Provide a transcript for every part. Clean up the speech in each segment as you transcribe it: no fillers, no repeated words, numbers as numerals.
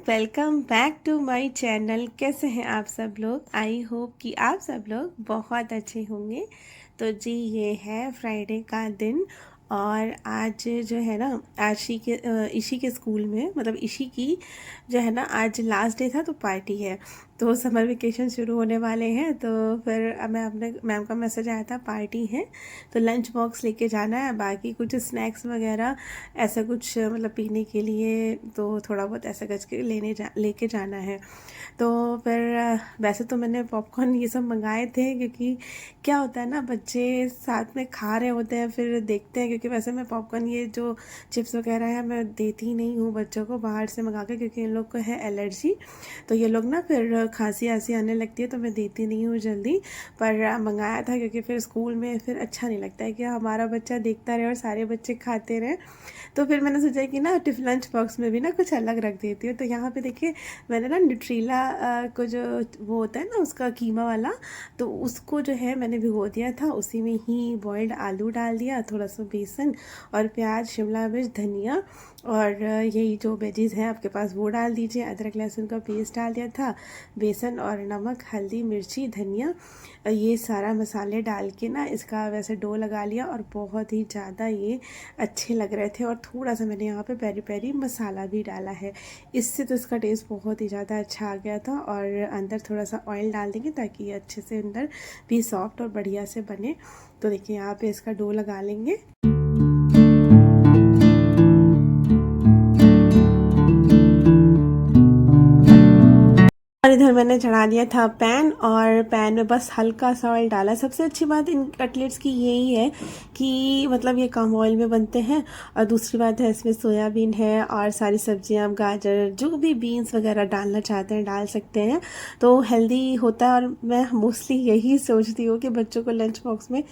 Welcome back to my channel. कैसे हैं आप सब लोग? आई होप कि आप सब लोग बहुत अच्छे होंगे। तो जी, ये है फ्राइडे का दिन और आज जो है ना ईशी के स्कूल में, मतलब ईशी की जो है ना, आज लास्ट डे था तो पार्टी है। तो समर वेकेशन शुरू होने वाले हैं, तो फिर मैं अपने मैम का मैसेज आया था पार्टी है तो लंच बॉक्स लेके जाना है, बाकी कुछ स्नैक्स वगैरह ऐसा कुछ मतलब पीने के लिए, तो थोड़ा बहुत ऐसा करके लेके जाना है। तो फिर वैसे तो मैंने पॉपकॉर्न ये सब मंगाए थे, क्योंकि क्या होता है ना, बच्चे साथ में खा रहे होते हैं फिर देखते हैं। क्योंकि वैसे मैं पॉपकॉर्न, ये जो चिप्स वगैरह है, मैं देती ही नहीं हूँ बच्चों को बाहर से मंगा के, क्योंकि इन लोग को है एलर्जी। तो ये लोग ना फिर खांसी आसी आने लगती है, तो मैं देती नहीं हूँ जल्दी। पर मंगाया था क्योंकि फिर स्कूल में फिर अच्छा नहीं लगता है कि हमारा बच्चा देखता रहे और सारे बच्चे खाते रहे। तो फिर मैंने सोचा कि ना लंच बॉक्स में भी ना कुछ अलग रख देती हूँ। तो यहाँ पे देखिए, मैंने ना न्यूट्रीला को जो वो होता है ना, उसका कीमा वाला, तो उसको जो है मैंने भिगो दिया था। उसी में ही बॉइल्ड आलू डाल दिया, थोड़ा सा बेसन और प्याज, शिमला मिर्च, धनिया और यही जो वेजीज़ हैं आपके पास वो डाल दीजिए। अदरक लहसुन का पेस्ट डाल दिया था, बेसन और नमक, हल्दी, मिर्ची, धनिया, ये सारा मसाले डाल के ना इसका वैसे डो लगा लिया। और बहुत ही ज़्यादा ये अच्छे लग रहे थे। और थोड़ा सा मैंने यहाँ पे पेरी पेरी मसाला भी डाला है, इससे तो इसका टेस्ट बहुत ही ज़्यादा अच्छा आ गया था। और अंदर थोड़ा सा ऑयल डाल देंगे ताकि ये अच्छे से अंदर भी सॉफ्ट और बढ़िया से बने। तो देखिए, यहाँ पे इसका डो लगा लेंगे। और इधर मैंने चढ़ा दिया था पैन, और पैन में बस हल्का सा ऑयल डाला। सबसे अच्छी बात इन कटलेट्स की यही है कि मतलब ये कम ऑयल में बनते हैं। और दूसरी बात है, इसमें सोयाबीन है और सारी सब्जियां, गाजर, जो भी बीन्स वगैरह डालना चाहते हैं डाल सकते हैं, तो हेल्दी होता है। और मैं मोस्टली यही सोचती हूँ कि बच्चों को लंच बॉक्स में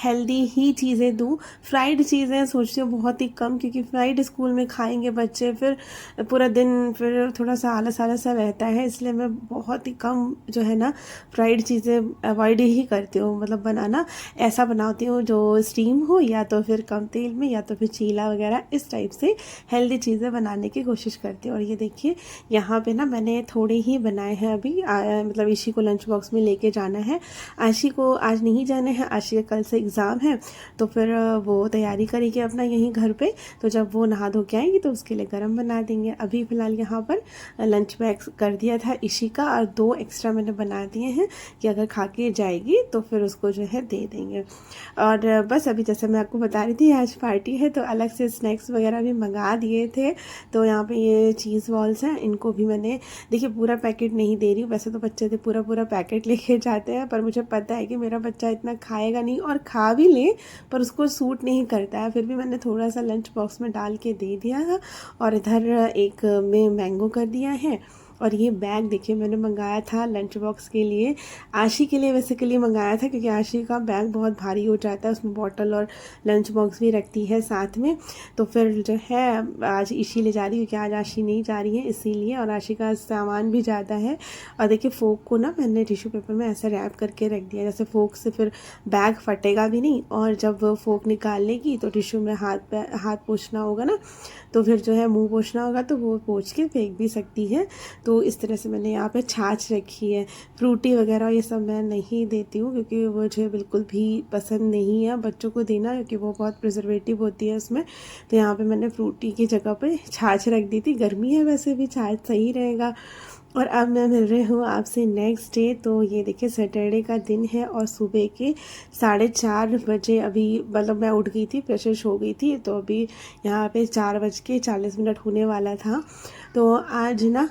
हेल्दी ही चीज़ें दूँ। फ्राइड चीज़ें सोचती हूँ बहुत ही कम, क्योंकि फ्राइड स्कूल में खाएंगे बच्चे, फिर पूरा दिन फिर थोड़ा सा आलस आलस सा रहता है। इसलिए मैं बहुत ही कम जो है ना फ्राइड चीज़ें अवॉइड ही करती हूँ। मतलब बनाना ऐसा बनाती हूँ जो स्टीम हो, या तो फिर कम तेल में, या तो फिर चीला वगैरह, इस टाइप से हेल्दी चीज़ें बनाने की कोशिश करती हूँ। और ये देखिए, यहाँ पे ना मैंने थोड़े ही बनाए हैं अभी। मतलब ईशी को लंच बॉक्स में लेके जाना है। आशी को आज नहीं जाना है, आशी का कल से एग्ज़ाम है, तो फिर वो तैयारी करेगी अपना यहीं घर पे। तो जब वो नहा धो के आएंगी तो उसके लिए गर्म बना देंगे। अभी फ़िलहाल यहाँ पर लंच पैक कर दिया था ईशी का, और 2 एक्स्ट्रा मैंने बना दिए हैं कि अगर खा के जाएगी तो फिर उसको जो है दे देंगे। और बस अभी जैसे मैं आपको बता रही थी, आज पार्टी है तो अलग से स्नैक्स वगैरह भी मंगा दिए थे। तो यहाँ पे ये चीज़ बॉल्स हैं, इनको भी मैंने, देखिए पूरा पैकेट नहीं दे रही हूँ। वैसे तो बच्चे थे पूरा पूरा पैकेट लेके जाते हैं, पर मुझे पता है कि मेरा बच्चा इतना खाएगा नहीं, और खा भी ले पर उसको सूट नहीं करता है। फिर भी मैंने थोड़ा सा लंच बॉक्स में डाल के दे दिया था। और इधर एक में मैंगो कर दिया है। और ये बैग देखिए, मैंने मंगाया था लंच बॉक्स के लिए, आशी के लिए बेसिकली मंगाया था, क्योंकि आशी का बैग बहुत भारी हो जाता है, उसमें बॉटल और लंच बॉक्स भी रखती है साथ में। तो फिर जो है आज ईशी ले जा रही है, क्योंकि आज आशी नहीं जा रही है इसीलिए, और आशी का सामान भी ज़्यादा है। और देखिए, फोक को ना मैंने टिश्यू पेपर में ऐसे रैप करके रख दिया, जैसे फोक से फिर बैग फटेगा भी नहीं। और जब फोक निकाल लेगी तो टिश्यू में हाथ पोंछना होगा ना, तो फिर जो है मुंह पोंछना होगा, तो वो पोंछ के फेंक भी सकती है। तो इस तरह से मैंने यहाँ पे छाछ रखी है। फ्रूटी वगैरह ये सब मैं नहीं देती हूँ, क्योंकि वो मुझे बिल्कुल भी पसंद नहीं है बच्चों को देना, क्योंकि वो बहुत प्रिजर्वेटिव होती है उसमें। तो यहाँ पे मैंने फ्रूटी की जगह पे छाछ रख दी थी। गर्मी है, वैसे भी छाछ सही रहेगा। और अब मैं मिल रही हूँ आपसे नेक्स्ट डे। तो ये देखिए, सैटरडे का दिन है और सुबह के 4:30 बजे अभी, मतलब मैं उठ गई थी, फ्रेश हो गई थी, तो अभी यहाँ पे 4:40 होने वाला था। तो आज ना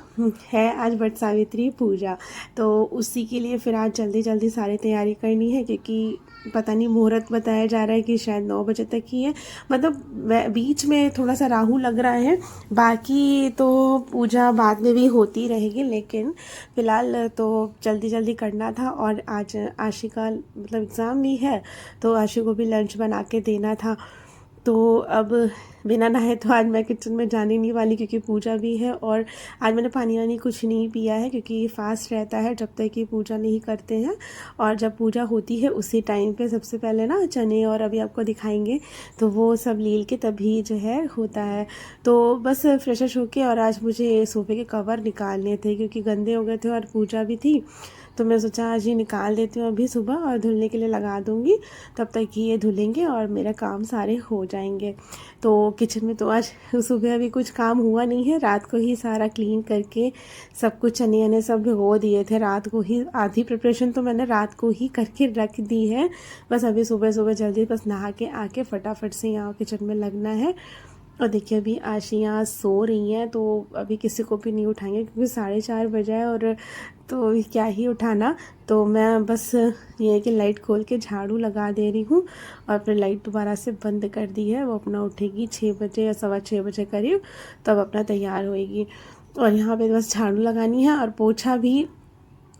है, आज वट सावित्री पूजा, तो उसी के लिए फिर आज जल्दी जल्दी सारी तैयारी करनी है, क्योंकि पता नहीं मुहूर्त बताया जा रहा है कि शायद 9 बजे तक ही है। मतलब बीच में थोड़ा सा राहु लग रहा है, बाकी तो पूजा बाद में भी होती रहेगी, लेकिन फ़िलहाल तो जल्दी जल्दी करना था। और आज आशी का मतलब एग्ज़ाम भी है, तो आशी को भी लंच बना के देना था। तो अब बिना नहाए तो आज मैं किचन में जाने नहीं वाली, क्योंकि पूजा भी है। और आज मैंने पानी वानी कुछ नहीं पिया है, क्योंकि फास्ट रहता है जब तक कि पूजा नहीं करते हैं। और जब पूजा होती है उसी टाइम पे सबसे पहले ना चने, और अभी आपको दिखाएंगे, तो वो सब लील के तभी जो है होता है। तो बस फ्रेश होके, और आज मुझे सोफे के कवर निकालने थे क्योंकि गंदे हो गए थे और पूजा भी थी। तो मैं सोचा आज ही निकाल देती हूँ अभी सुबह, और धुलने के लिए लगा दूँगी। तब तक ही ये धुलेंगे और मेरा काम सारे हो जाएंगे। तो किचन में तो आज सुबह अभी कुछ काम हुआ नहीं है, रात को ही सारा क्लीन करके सब कुछ चने वने सब भिगो दिए थे रात को ही। आधी प्रिपरेशन तो मैंने रात को ही करके रख दी है। बस अभी सुबह सुबह जल्दी बस नहा के आके फटाफट से यहाँ किचन में लगना है। और देखिए अभी आशियाँ सो रही हैं, तो अभी किसी को भी नहीं उठाएंगे क्योंकि 4:30 बजे है, और तो अभी क्या ही उठाना। तो मैं बस ये है कि लाइट खोल के झाड़ू लगा दे रही हूँ, और फिर लाइट दोबारा से बंद कर दी है। वो अपना उठेगी 6 बजे या 6:15 बजे करीब, तब अपना तैयार होएगी। और यहाँ पे बस झाड़ू लगानी है, और पोछा भी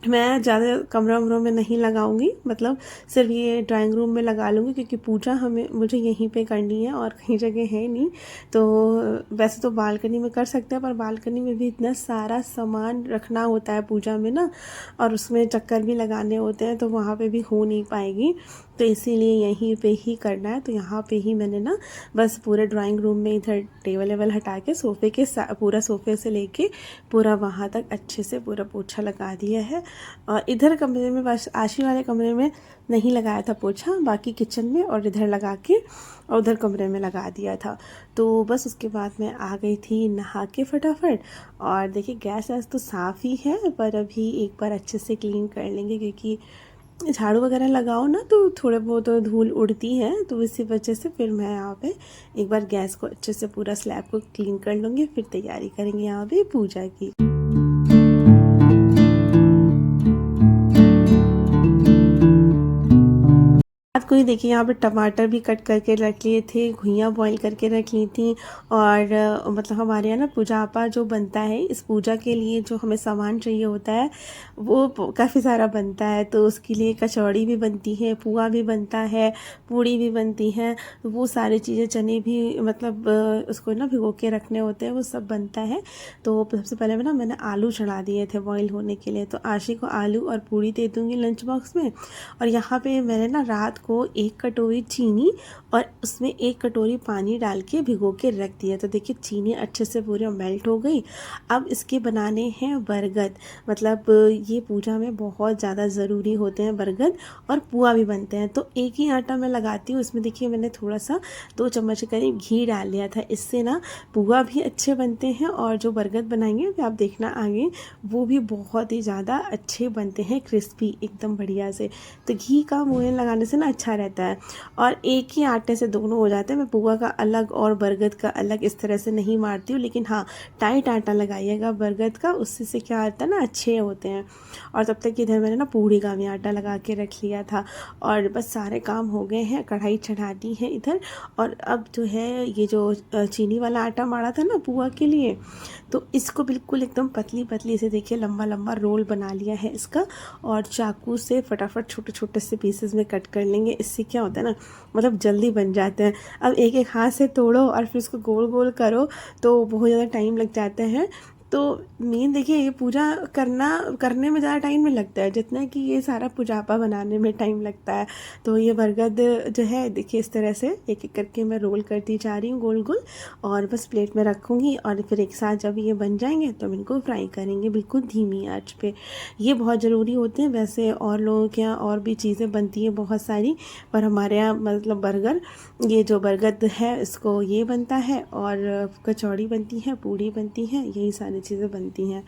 मैं ज़्यादा कमरा वमरों में नहीं लगाऊंगी, मतलब सिर्फ ये ड्राइंग रूम में लगा लूँगी, क्योंकि पूजा मुझे यहीं पे करनी है और कहीं जगह है नहीं। तो वैसे तो बालकनी में कर सकते हैं, पर बालकनी में भी इतना सारा सामान रखना होता है पूजा में ना, और उसमें चक्कर भी लगाने होते हैं, तो वहाँ पे भी हो नहीं पाएगी। तो इसीलिए यहीं पे ही करना है। तो यहाँ पे ही मैंने ना बस पूरे ड्राइंग रूम में इधर टेबल वेबल हटा के सोफ़े के पूरा सोफ़े से लेके पूरा वहाँ तक अच्छे से पूरा पोछा लगा दिया है। और इधर कमरे में, बस आशी वाले कमरे में नहीं लगाया था पोछा, बाकी किचन में और इधर लगा के और उधर कमरे में लगा दिया था। तो बस उसके बाद मैं आ गई थी नहा के फटाफट। और देखिए गैस वैस तो साफ़ ही है, पर अभी एक बार अच्छे से क्लीन कर लेंगे, क्योंकि झाड़ू वगैरह लगाओ ना तो थोड़े बहुत तो धूल उड़ती है। तो इसी वजह से फिर मैं यहाँ पे एक बार गैस को अच्छे से पूरा स्लैब को क्लीन कर लूँगी, फिर तैयारी करेंगे यहाँ पे पूजा की। रात को ही देखिए यहाँ पे टमाटर भी कट करके रख लिए थे, घुइयाँ बॉईल करके रख ली थी। और मतलब हमारे यहाँ ना पूजा आपा जो बनता है, इस पूजा के लिए जो हमें सामान चाहिए होता है वो काफ़ी सारा बनता है। तो उसके लिए कचौड़ी भी बनती है, पुआ भी बनता है, पूड़ी भी बनती है। तो वो सारी चीज़ें, चने भी मतलब उसको ना भिगो के रखने होते हैं, वो सब बनता है। तो सबसे पहले मैंने आलू चढ़ा दिए थे बॉईल होने के लिए। तो आशी को आलू और पूड़ी दे दूँगी लंच बॉक्स में। और यहाँ पे मैंने ना रात को 1 कटोरी चीनी और उसमें 1 कटोरी पानी डाल के भिगो के रख दिया। तो देखिए चीनी अच्छे से पूरी मेल्ट हो गई। अब इसके बनाने हैं बरगद, मतलब ये पूजा में बहुत ज़्यादा ज़रूरी होते हैं बरगद, और पुआ भी बनते हैं। तो एक ही आटा मैं लगाती हूँ, इसमें देखिए मैंने थोड़ा सा 2 चम्मच करीब घी डाल लिया था। इससे ना पुआ भी अच्छे बनते हैं, और जो बरगद बनाएंगे आप देखना आगे, वो भी बहुत ही ज़्यादा अच्छे बनते हैं, क्रिस्पी एकदम बढ़िया से। तो घी का मोहन लगाने से ना अच्छा रहता है, और एक ही आटे से दोनों हो जाते हैं। मैं पुआ का अलग और बरगद का अलग इस तरह से नहीं मारती हूँ, लेकिन हाँ टाइट आटा लगाइएगा बरगद का, उससे से क्या होता है ना, अच्छे होते हैं। और तब तक इधर मैंने ना पूड़ी का भी आटा लगा के रख लिया था। और बस सारे काम हो गए हैं, कढ़ाई चढ़ा दी है इधर। और अब जो है ये जो चीनी वाला आटा मारा था ना पुआ के लिए, तो इसको बिल्कुल एकदम पतली पतली से देखिए लंबा लंबा रोल बना लिया है इसका। और चाकू से फटाफट छोटे छोटे से पीसेस में कट कर लेंगे। इससे क्या होता है ना, मतलब जल्दी बन जाते हैं। अब एक एक हाथ से तोड़ो और फिर उसको गोल गोल करो, तो बहुत ज़्यादा टाइम लग जाता है। तो मेन देखिए ये पूजा करने में ज़्यादा टाइम नहीं लगता है जितना कि ये सारा पूजापा बनाने में टाइम लगता है। तो ये बरगद जो है देखिए इस तरह से एक एक करके मैं रोल करती जा रही हूँ गोल गोल, और बस प्लेट में रखूँगी। और फिर एक साथ जब ये बन जाएंगे तो हम इनको फ्राई करेंगे बिल्कुल धीमी आंच पे। ये बहुत ज़रूरी होते हैं। वैसे और लोगों के यहाँ और भी चीज़ें बनती हैं बहुत सारी, पर हमारे यहाँ मतलब ये जो बरगद है इसको ये बनता है, और कचौड़ी बनती है, पूड़ी बनती है, यही सारी चीज़ें बनती हैं।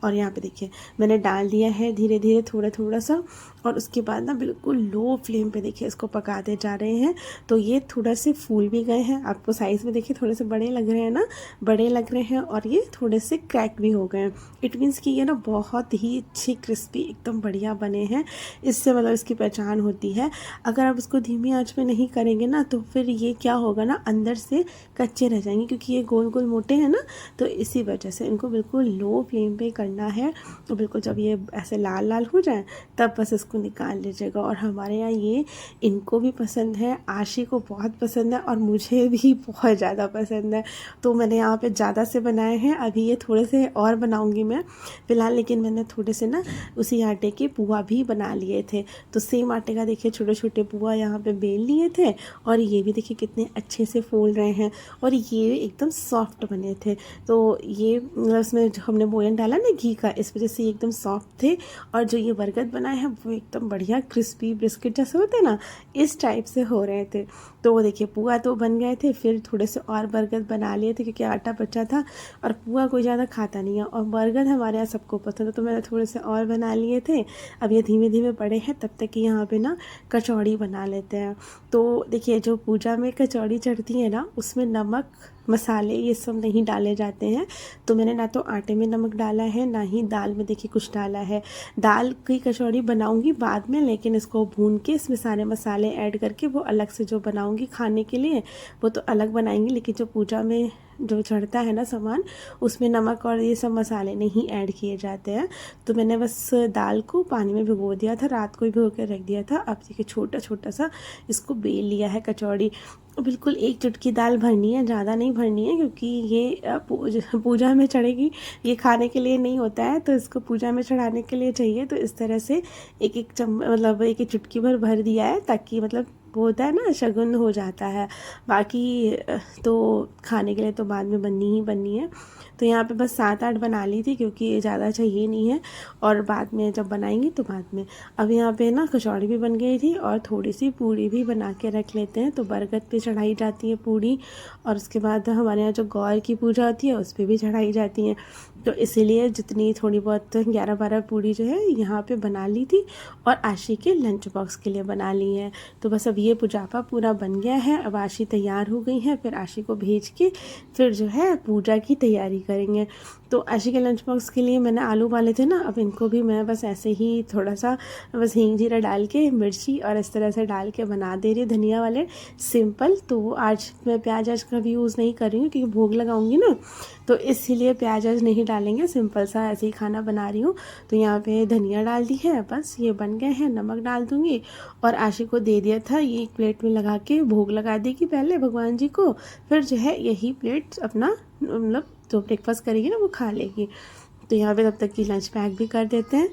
और यहाँ पे देखिए मैंने डाल दिया है धीरे धीरे थोड़ा थोड़ा सा, और उसके बाद ना बिल्कुल लो फ्लेम पे देखिए इसको पकाते जा रहे हैं। तो ये थोड़ा से फूल भी गए हैं, आपको साइज़ में देखिए थोड़े से बड़े लग रहे हैं ना, बड़े लग रहे हैं, और ये थोड़े से क्रैक भी हो गए हैं। इट मीन्स कि ये ना बहुत ही अच्छी क्रिस्पी एकदम बढ़िया बने हैं। इससे मतलब इसकी पहचान होती है। अगर आप इसको धीमी आंच में नहीं करेंगे ना, तो फिर ये क्या होगा ना, अंदर से कच्चे रह जाएंगे, क्योंकि ये गोल गोल मोटे हैं ना, तो इसी वजह से इनको बिल्कुल लो फ्लेम पे करना है। तो बिल्कुल जब ये ऐसे लाल लाल हो जाए तब बस इसको निकाल लीजिएगा। और हमारे यहाँ ये इनको भी पसंद है, आशी को बहुत पसंद है और मुझे भी बहुत ज़्यादा पसंद है। तो मैंने यहाँ पे ज़्यादा से बनाए हैं। अभी ये थोड़े से और बनाऊँगी मैं फ़िलहाल, लेकिन मैंने थोड़े से ना उसी आटे के पुआ भी बना लिए थे। तो सेम आटे का देखिए छोटे छोटे पुआ यहाँ पे बेल लिए थे और ये भी देखिए कितने अच्छे से फूल रहे हैं और ये एकदम सॉफ्ट बने थे। तो ये मतलब इसमें जो हमने मोयन डाला ना घी का, इस वजह से ये एकदम सॉफ्ट थे। और जो ये बरगद बनाए हैं वो एकदम बढ़िया क्रिस्पी बिस्किट जैसे होते हैं ना, इस टाइप से हो रहे थे। तो वो देखिए पुआ तो बन गए थे, फिर थोड़े से और बरगद बना लिए थे क्योंकि आटा बचा था और पुआ कोई ज़्यादा खाता नहीं है और बरगद हमारे यहाँ सबको पसंद है, तो मैंने थोड़े से और बना लिए थे। अब ये धीमे धीमे बड़े हैं, तब तक कि यहाँ पे ना कचौड़ी बना लेते हैं। तो देखिए जो पूजा में कचौड़ी चढ़ती है ना, उसमें नमक मसाले ये सब नहीं डाले जाते हैं। तो मैंने ना तो आटे में नमक डाला है, ना ही दाल में देखिए कुछ डाला है। दाल की कचौड़ी बनाऊंगी बाद में, लेकिन इसको भून के इसमें सारे मसाले ऐड करके वो अलग से जो बनाऊंगी खाने के लिए वो तो अलग बनाएंगी। लेकिन जो पूजा में जो चढ़ता है ना सामान, उसमें नमक और ये सब मसाले नहीं ऐड किए जाते हैं। तो मैंने बस दाल को पानी में भिगो दिया था, रात को ही भिगो के रख दिया था। अब देखिए छोटा छोटा सा इसको बेल लिया है कचौड़ी। बिल्कुल एक चुटकी दाल भरनी है, ज़्यादा नहीं भरनी है क्योंकि ये पूजा में चढ़ेगी, ये खाने के लिए नहीं होता है, तो इसको पूजा में चढ़ाने के लिए चाहिए। तो इस तरह से एक एक मतलब एक एक चुटकी भर दिया है, ताकि मतलब वो होता है ना शगुन हो जाता है। बाकी तो खाने के लिए तो बाद में बननी ही बननी है। तो यहाँ पे बस 7-8 बना ली थी क्योंकि ये ज़्यादा चाहिए नहीं है और बाद में जब बनाएंगी तो बाद में। अब यहाँ पे ना कचौड़ी भी बन गई थी और थोड़ी सी पूड़ी भी बना के रख लेते हैं। तो बरगद पे चढ़ाई जाती है पूड़ी और उसके बाद हमारे यहाँ जो गौर की पूजा होती है उस पर भी चढ़ाई जाती है। तो इसीलिए जितनी थोड़ी बहुत 11-12 पूड़ी जो है यहाँ पे बना ली थी और आशी के लंच बॉक्स के लिए बना ली है। तो बस अब ये पुजापा पूरा बन गया है। अब आशी तैयार हो गई है, फिर आशी को भेज के फिर जो है पूजा की तैयारी करेंगे। तो आशी के लंच बॉक्स के लिए मैंने आलू उबाले थे ना, अब इनको भी मैं बस ऐसे ही थोड़ा सा बस हींग जीरा डाल के मिर्ची और इस तरह से डाल के बना दे रही, धनिया वाले सिंपल। तो आज मैं प्याज आज का भी यूज़ नहीं कर रही हूँ क्योंकि भोग लगाऊंगी ना, तो इसीलिए प्याज आज नहीं डालेंगे, सिंपल सा ऐसे ही खाना बना रही हूँ। तो यहाँ पे धनिया डाल दी है, बस ये बन गए हैं। नमक डाल दूँगी और आशी को दे दिया था, ये एक प्लेट में लगा के भोग लगा देगी पहले भगवान जी को, फिर जो है यही प्लेट अपना मतलब जो ब्रेकफास्ट करेगी ना वो खा लेगी। तो यहाँ पे तब तक की लंच पैक भी कर देते हैं।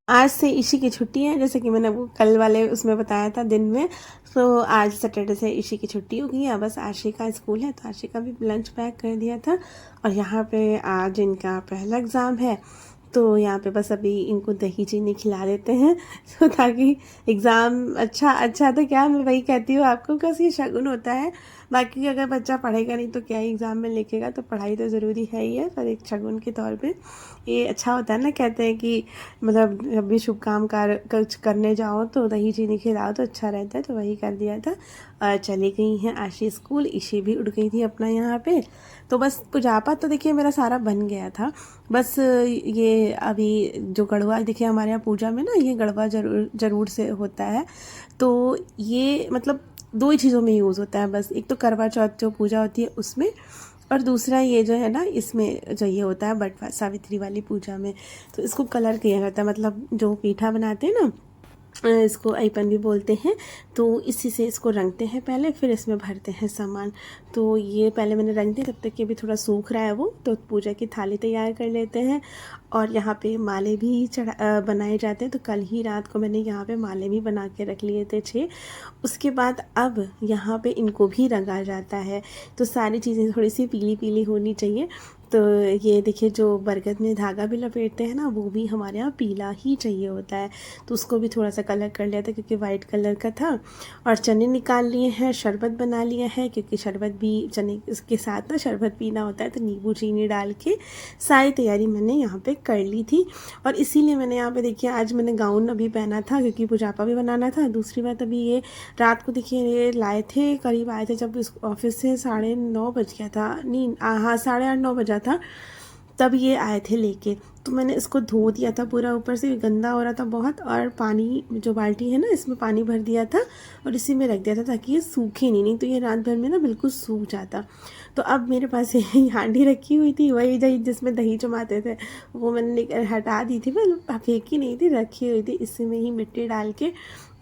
आज से ईशी की छुट्टी है, जैसे कि मैंने वो कल वाले उसमें बताया था दिन में। तो आज सैटरडे से ईशी की छुट्टी हो गई है, बस आशी का स्कूल है तो आशी का भी लंच पैक कर दिया था। और यहाँ पे आज इनका पहला एग्ज़ाम है, तो यहाँ पे बस अभी इनको दही चीनी खिला देते हैं तो ताकि एग्ज़ाम अच्छा तो क्या, मैं वही कहती हूँ आपको, बस ये शगुन होता है। बाकी अगर बच्चा पढ़ेगा नहीं तो क्या ही एग्ज़ाम में लिखेगा, तो पढ़ाई तो ज़रूरी है ही है, पर एक शगुन के तौर पे ये अच्छा होता है ना। कहते हैं कि मतलब जब भी शुभ काम कुछ करने जाओ तो दही चीनी खिलाओ तो अच्छा रहता है, तो वही कर दिया था। चली गई हैं आशी स्कूल, ईशी भी उठ गई थी अपना यहाँ पे। तो बस पुजापा तो देखिए मेरा सारा बन गया था। बस ये अभी जो गढ़वा देखिए हमारे यहाँ पूजा में ना, ये गढ़वा जरूर से होता है। तो ये मतलब 2 ही चीज़ों में यूज़ होता है बस, एक तो करवा चौथ जो पूजा होती है उसमें, और दूसरा ये जो है ना इसमें जो ये होता है बट सावित्री वाली पूजा में। तो इसको कलर किया जाता है, मतलब जो पीठा बनाते हैं ना, इसको ऐपन भी बोलते हैं। तो इसी से इसको रंगते हैं पहले, फिर इसमें भरते हैं सामान। तो ये पहले मैंने रंग दिया, तब तक कि अभी थोड़ा सूख रहा है वो, तो पूजा की थाली तैयार कर लेते हैं। और यहाँ पे माले भी बनाए जाते हैं, तो कल ही रात को मैंने यहाँ पे माले भी बना के रख लिए थे 6। उसके बाद अब यहाँ पे इनको भी रंगा जाता है। तो सारी चीज़ें थोड़ी सी पीली पीली होनी चाहिए। तो ये देखिए जो बरगद में धागा भी लपेटते हैं ना, वो भी हमारे यहाँ पीला ही चाहिए होता है। तो उसको भी थोड़ा सा कलर कर लिया था क्योंकि वाइट कलर का था। और चने निकाल लिए हैं, शरबत बना लिया है क्योंकि शरबत भी चने के साथ ना शरबत पीना होता है, तो नींबू चीनी डाल के सारी तैयारी मैंने यहाँ पे कर ली थी। और इसीलिए मैंने यहाँ पे देखिए आज मैंने गाउन अभी पहना था क्योंकि पुजापा भी बनाना था। दूसरी बात अभी ये रात को देखिए ये लाए थे, करीब आए थे जब ऑफिस से 9:30 बज गया था, नहीं हाँ 8:30-9 बजा था, तब ये आए थे लेके। तो मैंने इसको धो दिया था पूरा, ऊपर से गंदा हो रहा था बहुत, और पानी जो बाल्टी है ना इसमें पानी भर दिया था और इसी में रख दिया था ताकि ये सूखे नहीं तो ये रात भर में ना बिल्कुल सूख जाता। तो अब मेरे पास ये हांडी रखी हुई थी, वही दही जिसमें दही जमाते थे वो मैंने हटा दी थी, मैं फेंकी नहीं थी, रखी हुई थी। इसी में ही मिट्टी डाल के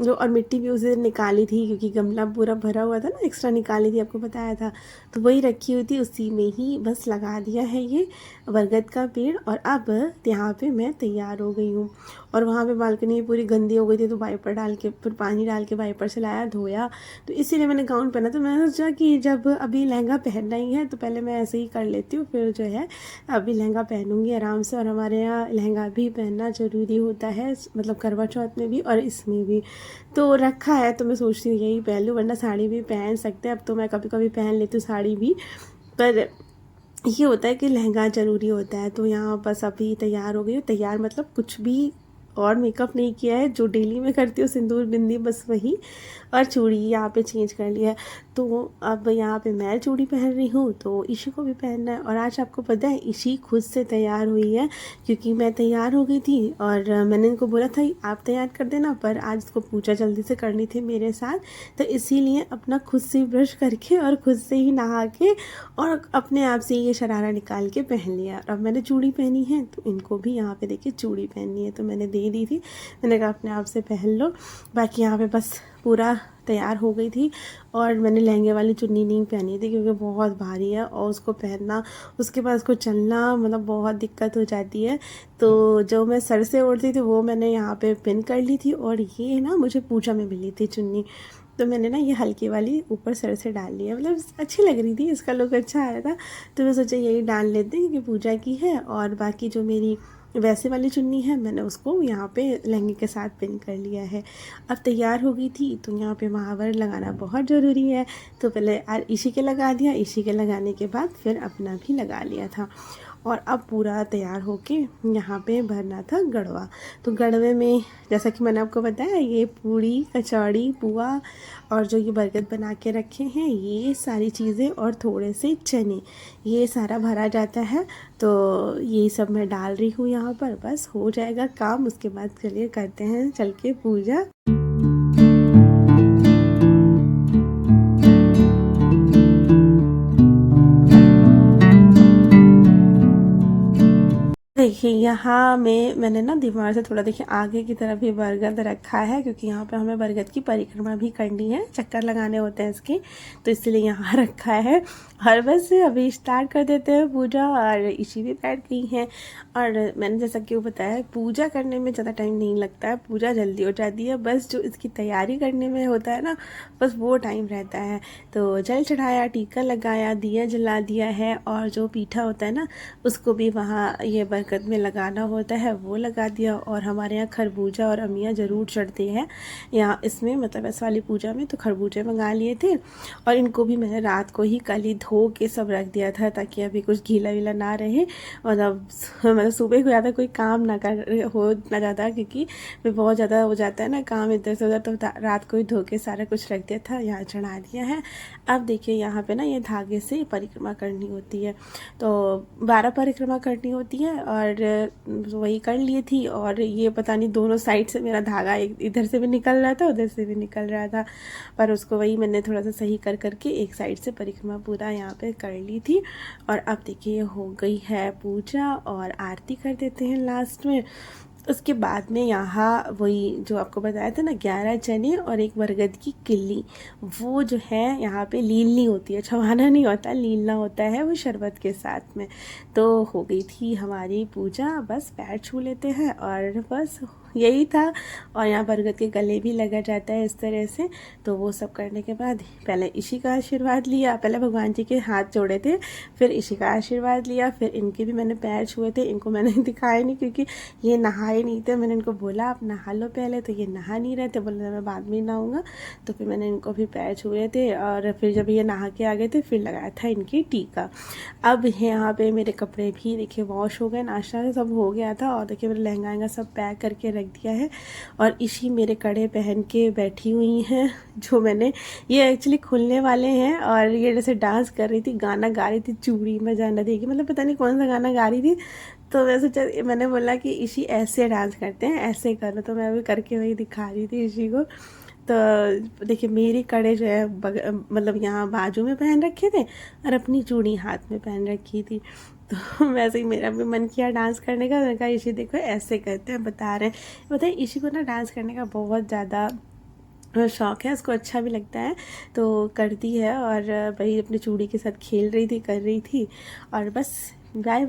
जो, और मिट्टी भी उसे निकाली थी क्योंकि गमला पूरा भरा हुआ था ना, एक्स्ट्रा निकाली थी, आपको बताया था। तो वही रखी हुई थी, उसी में ही बस लगा दिया है ये बरगद का पेड़। और अब यहाँ पे मैं तैयार हो गई हूँ। और वहाँ पे बालकनी पूरी गंदी हो गई थी तो वाइपर डाल के, फिर पानी डाल के वाइपर से लाया, धोया। तो इसीलिए मैंने गाउन पहना। तो मैंने सोचा कि जब अभी लहंगा पहनना ही है तो पहले मैं ऐसे ही कर लेती हूँ, फिर जो है अभी लहंगा पहनूंगी आराम से। और हमारे यहाँ लहंगा भी पहनना ज़रूरी होता है, मतलब करवा चौथ में भी और इसमें भी। तो रखा है तो मैं सोचती हूँ यही पहन लूँ, वरना साड़ी भी पहन सकते हैं। अब तो मैं कभी कभी पहन लेती हूँ साड़ी भी, पर ये होता है कि लहंगा ज़रूरी होता है। तो यहाँ बस अभी तैयार हो गई हूँ। तैयार मतलब कुछ भी और मेकअप नहीं किया है, जो डेली में करती हूँ सिंदूर बिंदी बस वही, और चूड़ी यहाँ पे चेंज कर लिया है। तो अब यहाँ पे मैं चूड़ी पहन रही हूँ तो ईशी को भी पहनना है। और आज आपको पता है ईशी खुद से तैयार हुई है, क्योंकि मैं तैयार हो गई थी और मैंने इनको बोला था आप तैयार कर देना, पर आज इसको पूजा जल्दी से करनी थी मेरे साथ, तो इसीलिए अपना खुद से ब्रश करके और खुद से ही नहा के और अपने आप से ये शरारा निकाल के पहन लिया। अब मैंने चूड़ी पहनी है तो इनको भी यहाँ पे देखिए चूड़ी पहननी है, तो मैंने दे दी थी, मैंने कहा अपने आप से पहन लो। बाकी यहाँ पे बस पूरा तैयार हो गई थी। और मैंने लहंगे वाली चुन्नी नहीं पहनी थी क्योंकि बहुत भारी है और उसको पहनना, उसके बाद उसको चलना मतलब बहुत दिक्कत हो जाती है। तो जो मैं सर से ओढ़ती थी वो मैंने यहाँ पे पिन कर ली थी, और ये ना मुझे पूजा में मिली थी चुन्नी, तो मैंने ना ये हल्की वाली ऊपर सर से डाल लिया, मतलब अच्छी लग रही थी, इसका लुक अच्छा आया था तो मैं सोचा यही डाल लेते हैं क्योंकि पूजा की है। और बाकी जो मेरी वैसे वाली चुन्नी है मैंने उसको यहाँ पे लहंगे के साथ पिन कर लिया है। अब तैयार हो गई थी तो यहाँ पे महावर लगाना बहुत ज़रूरी है, तो पहले इसी के लगा दिया, इसी के लगाने के बाद फिर अपना भी लगा लिया था। और अब पूरा तैयार होके यहाँ पे भरना था गड़वा। तो गड़वे में जैसा कि मैंने आपको बताया ये पूड़ी कचौड़ी पुआ और जो ये बरगद बना के रखे हैं ये सारी चीज़ें और थोड़े से चने, ये सारा भरा जाता है। तो यही सब मैं डाल रही हूँ यहाँ पर, बस हो जाएगा काम। उसके बाद चलिए करते हैं चल के पूजा। देखिए यहाँ में मैंने ना दीवार से थोड़ा देखिए आगे की तरफ ही बरगद रखा है, क्योंकि यहाँ पे हमें बरगद की परिक्रमा भी करनी है, चक्कर लगाने होते हैं इसके, तो इसलिए यहाँ रखा है। और बस अभी स्टार्ट कर देते हैं पूजा। और इसी भी बैठ गई हैं। और मैंने जैसा कि वो बताया पूजा करने में ज़्यादा टाइम नहीं लगता है, पूजा जल्दी हो जाती है, बस जो इसकी तैयारी करने में होता है ना बस वो टाइम रहता है। तो जल चढ़ाया, टीका लगाया, दिया जला दिया है, और जो पीठा होता है ना उसको भी वहाँ ये बरगद में लगाना होता है वो लगा दिया। और हमारे यहाँ खरबूजा और अमिया ज़रूर चढ़ते हैं यहाँ इसमें, मतलब इस वाली पूजा में, तो खरबूजे मंगा लिए थे। और इनको भी मैंने रात को ही कल ही धो के सब रख दिया था ताकि अभी कुछ गीला वीला ना रहे, और अब मतलब सुबह हो ज़्यादा कोई काम ना ज़्यादा, क्योंकि फिर बहुत ज़्यादा हो जाता है ना काम इधर से उधर, तो रात को ही धो के सारा कुछ रख दिया था, यहाँ चढ़ा दिया है। अब देखिए यहाँ पे ना ये धागे से परिक्रमा करनी होती है, तो 12 परिक्रमा करनी होती है, और वही कर ली थी। और ये पता नहीं दोनों साइड से मेरा धागा इधर से भी निकल रहा था उधर से भी निकल रहा था, पर उसको वही मैंने थोड़ा सा सही कर करके एक साइड से परिक्रमा पूरा यहाँ पे कर ली थी। और अब देखिए हो गई है पूजा, और आरती कर देते हैं लास्ट में। उसके बाद में यहाँ वही जो आपको बताया था ना 11 चने और एक बरगद की किल्ली, वो जो है यहाँ पे लीलनी होती है, छवाना नहीं होता, लीलना होता है वो शरबत के साथ में। तो हो गई थी हमारी पूजा, बस पैर छू लेते हैं और बस यही था। और यहाँ बरगद के गले भी लगा जाता है इस तरह से। तो वो सब करने के बाद पहले इसी का आशीर्वाद लिया, पहले भगवान जी के हाथ जोड़े थे, फिर इसी का आशीर्वाद लिया, फिर इनके भी मैंने पैर छुए थे। इनको मैंने दिखाया नहीं क्योंकि ये नहाए नहीं थे, मैंने इनको बोला आप नहा लो पहले, तो ये नहा नहीं रहे थे, बोले मैं बाद में नहाऊंगा। तो फिर मैंने इनको भी पैर छुए थे, और फिर जब ये नहा के आ गए थे फिर लगाया था इनकी टीका। अब यहाँ पे मेरे कपड़े भी देखिए वॉश हो गए, नाश्ता सब हो गया था, और देखिए मेरा लहंगा सब पैक करके रख दिया है। और इसी मेरे कड़े पहन के बैठी हुई हैं, जो मैंने ये एक्चुअली खुलने वाले हैं। और ये जैसे डांस कर रही थी, गाना गा रही थी, चूड़ी में जाना देगी, मतलब पता नहीं कौन सा गाना गा रही थी, तो मैं सोचा, मैंने बोला कि इशी ऐसे डांस करते हैं, ऐसे करो, तो मैं अभी करके वही दिखा रही थी इशी को। तो देखिए मेरी कड़े जो है मतलब यहाँ बाजू में पहन रखे थे और अपनी चूड़ी हाथ में पहन रखी थी। तो वैसे ही मेरा भी मन किया डांस करने का। मैंने कहा इशी देखो ऐसे करते हैं, बता रहे हैं। बताइए इशी को ना डांस करने का बहुत ज़्यादा शौक है, उसको अच्छा भी लगता है, तो करती है। और भाई अपनी चूड़ी के साथ खेल रही थी, कर रही थी। और बस बाय।